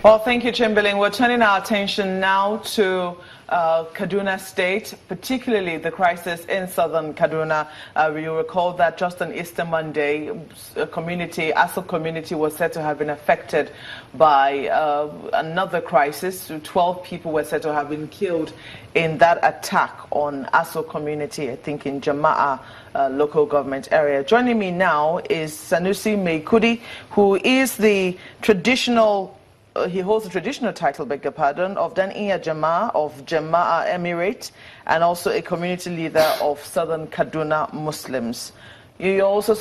Well, thank you, Chamberlain. We're turning our attention now to Kaduna State, particularly the crisis in southern Kaduna. You recall that just on Easter Monday, Aso community was said to have been affected by another crisis. 12 people were said to have been killed in that attack on Aso community, I think in Jama'a local government area. Joining me now is Sanusi Meikudi, who is the traditional he holds the traditional title, beg your pardon, of Dan Iya Jama'a of Jama'a Emirate, and also a community leader of Southern Kaduna Muslims. You're also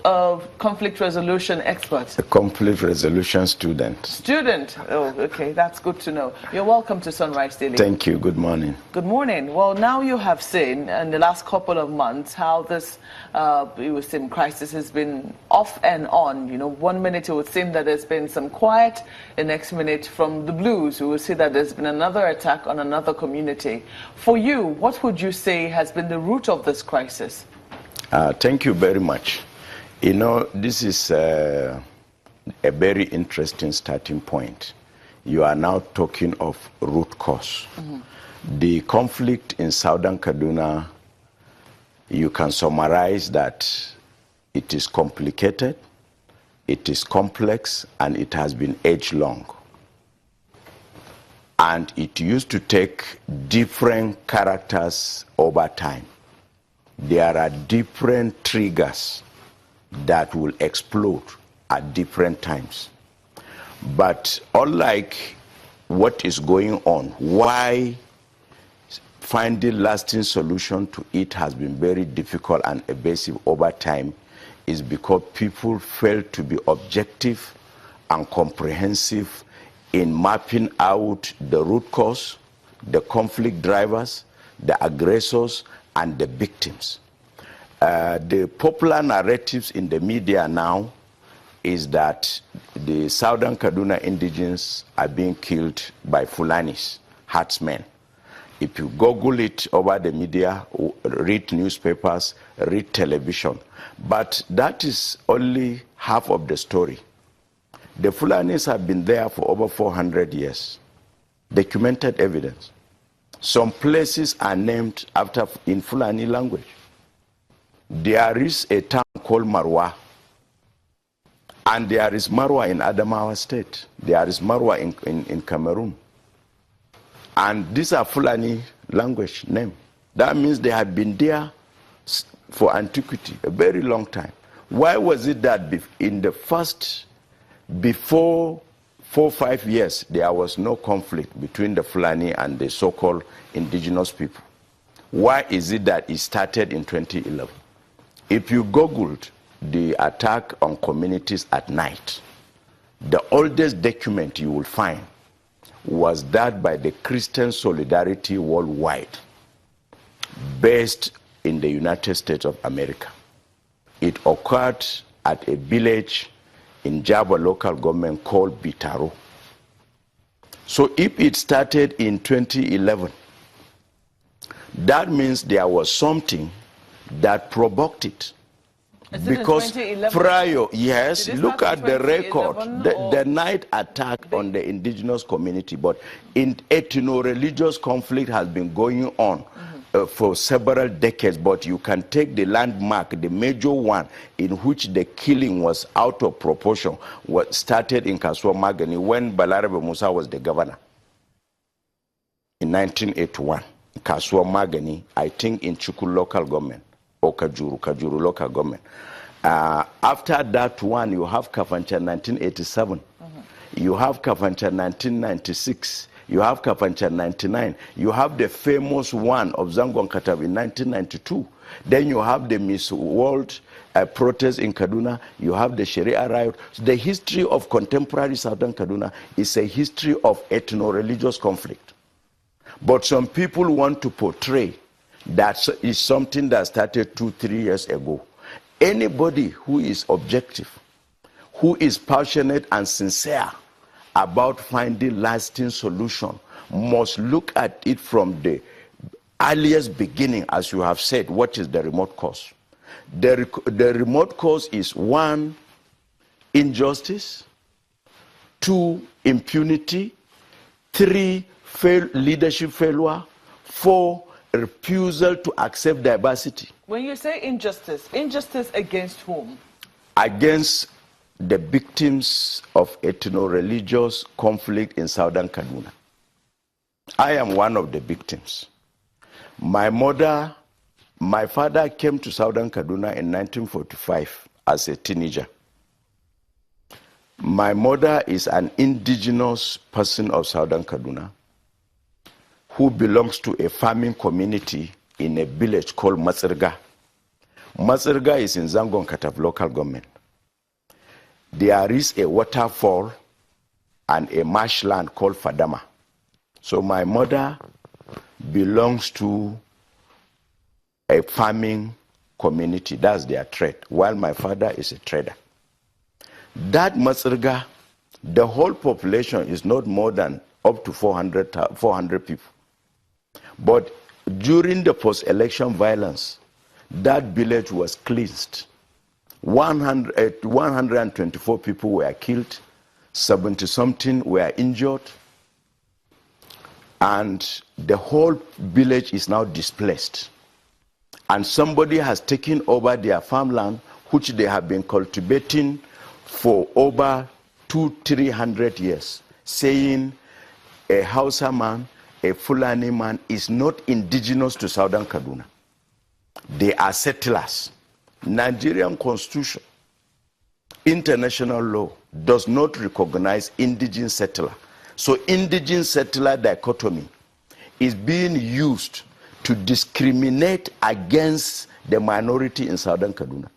a conflict resolution expert. A conflict resolution student. Student? Oh, okay, that's good to know. You're welcome to Sunrise Daily. Thank you. Good morning. Good morning. Well, now you have seen in the last couple of months how this crisis has been off and on. You know, 1 minute it would seem that there's been some quiet, the next minute from the blues we will see that there's been another attack on another community. For you, what would you say has been the root of this crisis? Thank you very much. You know, this is a very interesting starting point. You are now talking of root cause. The conflict in southern Kaduna, you can summarize that it is complicated, it is complex, and it has been age-long. And it used to take different characters over time. There are different triggers that will explode at different times. But unlike what is going on, why finding lasting solution to it has been very difficult and evasive over time is because people fail to be objective and comprehensive in mapping out the root cause, the conflict drivers, the aggressors, and the victims. The popular narratives in the media now is that the southern Kaduna indigenes are being killed by Fulanis, herdsmen. If you Google it over the media, read newspapers, read television, but that is only half of the story. The Fulanis have been there for over 400 years. Documented evidence. Some places are named after in Fulani language. There is a town called Marwa, and there is Marwa in Adamawa State. There is Marwa in Cameroon. And these are Fulani language name. That means they have been there for antiquity, a very long time. Why was it that in the before 4 or 5 years, there was no conflict between the Fulani and the so-called indigenous people? Why is it that it started in 2011? If you Googled the attack on communities at night, the oldest document you will find was that by the Christian Solidarity Worldwide, based in the United States of America. It occurred at a village in Java local government called Bitaro. So if it started in 2011, that means there was something that provoked it. Because prior, yes, look at the record, the night attack on the indigenous community, but ethno-religious conflict has been going on for several decades, but you can take the landmark, the major one in which the killing was out of proportion, was started in Kaswa Magani when Balarabe Musa was the governor in 1981. Kaswa Magani, I think in Chukwu local government, or Kajuru local government. After that one, you have Kafancha 1987, you have Kafancha 1996, you have Kafancha 99, you have the famous one of Zangon Katav in 1992, then you have the Miss World protest in Kaduna, you have the Sharia riot. The history of contemporary southern Kaduna is a history of ethno-religious conflict. But some people want to portray that is something that started 2-3 years ago. Anybody who is objective, who is passionate and sincere about finding lasting solution, must look at it from the earliest beginning, as you have said. What is the remote cause? The remote cause is 1, injustice, 2, impunity, 3, leadership failure, 4, refusal to accept diversity. When you say injustice, injustice against whom? Against the victims of ethno-religious conflict in southern Kaduna. I am one of the victims. My father came to southern Kaduna in 1945 as a teenager. My mother is an indigenous person of southern Kaduna who belongs to a farming community in a village called Matsirga. Matsirga is in Zangon Kataf local government. There is a waterfall and a marshland called Fadama. So my mother belongs to a farming community. That's their trade, while my father is a trader. That Matsirga, the whole population is not more than up to 400 people. But during the post-election violence, that village was cleansed. 124 people were killed, 70-something were injured, and the whole village is now displaced. And somebody has taken over their farmland, which they have been cultivating for over 200-300 years, saying a Hausa man, a Fulani man is not indigenous to southern Kaduna. They are settlers. Nigerian constitution, international law does not recognize indigenous settler. So indigenous settler dichotomy is being used to discriminate against the minority in southern Kaduna.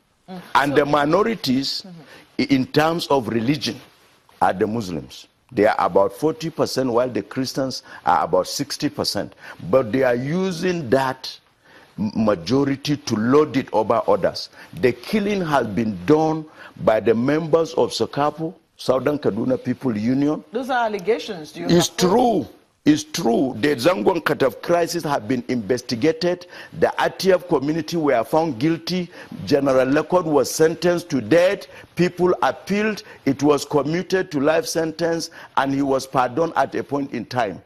And the minorities in terms of religion are the Muslims. They are about 40%, while the Christians are about 60%. But they are using that majority to load it over others. The killing has been done by the members of SOCAPO, Southern Kaduna People Union. Those are allegations. Do you It's true. It's true. The Zangon Kataf crisis have been investigated. The ATF community were found guilty. General Lekod was sentenced to death. People appealed. It was commuted to life sentence, and he was pardoned at a point in time.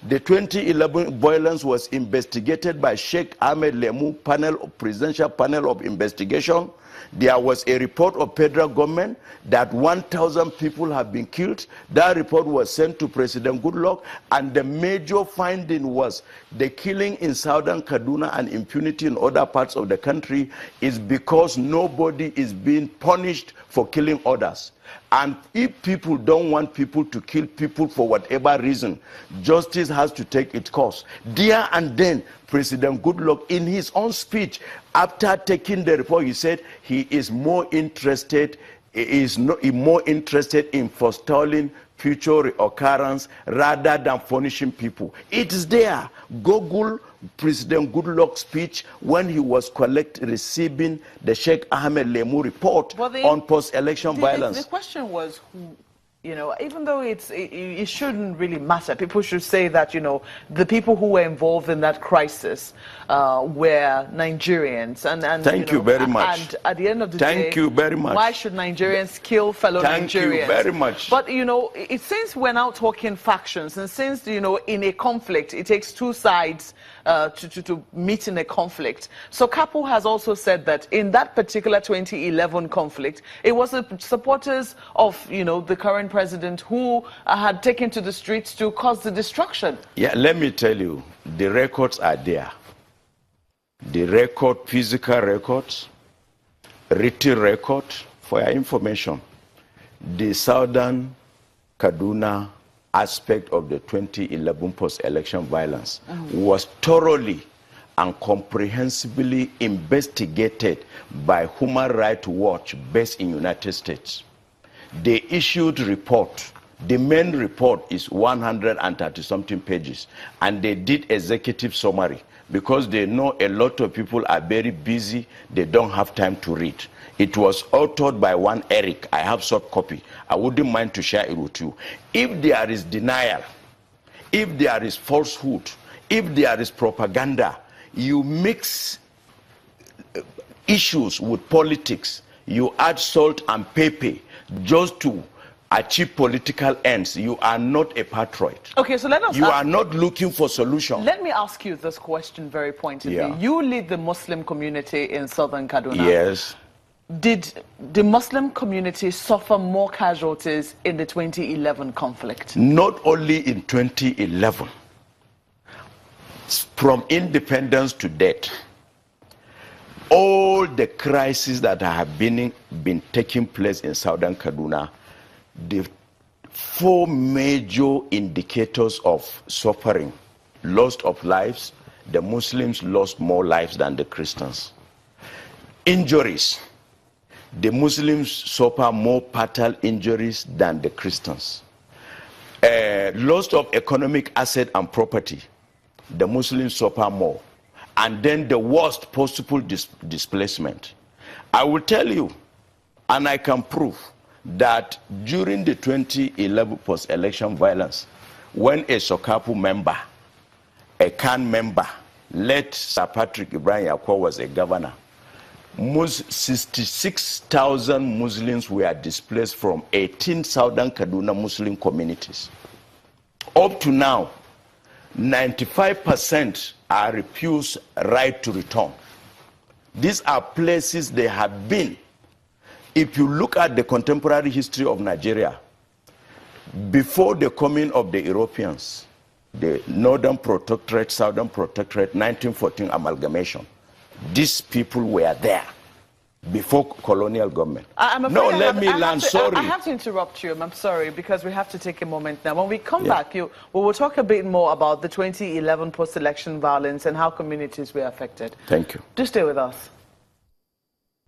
The 2011 violence was investigated by Sheikh Ahmed Lemu presidential panel of investigation. There was a report of federal government that 1,000 people have been killed. That report was sent to President Goodluck, and the major finding was the killing in southern Kaduna and impunity in other parts of the country is because nobody is being punished for killing others. And if people don't want people to kill people for whatever reason, justice has to take its course. There and then, President Goodluck, in his own speech, after taking the report, he said he is more interested in forestalling future reoccurrence rather than punishing people. It is there. Google President Goodluck's speech when he was receiving the Sheikh Ahmed Lemu report on post-election violence. The question was who. You know, even though it shouldn't really matter, people should say that, you know, the people who were involved in that crisis were Nigerians. And Thank you very much. And at the end of the day, thank you very much. Why should Nigerians kill fellow Nigerians? Thank you very much. But, you know, since we're now talking factions, and since, you know, in a conflict, it takes two sides to meet in a conflict. So Kapo has also said that in that particular 2011 conflict, it was the supporters of, you know, the current president who had taken to the streets to cause the destruction. Yeah, let me tell you, the records are there. The record, physical records, written record, for your information. The southern Kaduna aspect of the 2011 post-election violence was thoroughly and comprehensively investigated by Human Rights Watch based in United States. They issued report. The main report is 130-something pages, and they did executive summary because they know a lot of people are very busy, they don't have time to read. It was authored by one Eric. I have soft copy. I wouldn't mind to share it with you. If there is denial, if there is falsehood, if there is propaganda, you mix issues with politics, you add salt and pepper just to achieve political ends, you are not a patriot. Okay, so let us... You are not looking for solutions. Let me ask you this question very pointedly. Yeah. You lead the Muslim community in southern Kaduna. Yes. Did the Muslim community suffer more casualties in the 2011 conflict? Not only in 2011. From independence to date, all the crises that have been taking place in southern Kaduna, the 4 major indicators of suffering: loss of lives, the Muslims lost more lives than the Christians. Injuries, the Muslims suffer more fatal injuries than the Christians. Loss of economic asset and property, the Muslims suffer more. And then the worst possible displacement. I will tell you, and I can prove, that during the 2011 post-election violence, when a Sokapu member, a CAN member, led Sir Patrick Ibrahim Yakwa was a governor, 66,000 Muslims were displaced from 18 southern Kaduna Muslim communities. Up to now, 95% are refused right to return. These are places they have been. If you look at the contemporary history of Nigeria, before the coming of the Europeans, the Northern Protectorate, Southern Protectorate, 1914 amalgamation, these people were there before colonial government. Let me land. Sorry. I have to interrupt you. I'm sorry, because we have to take a moment now. When we come back, we will talk a bit more about the 2011 post-election violence and how communities were affected. Thank you. Do stay with us.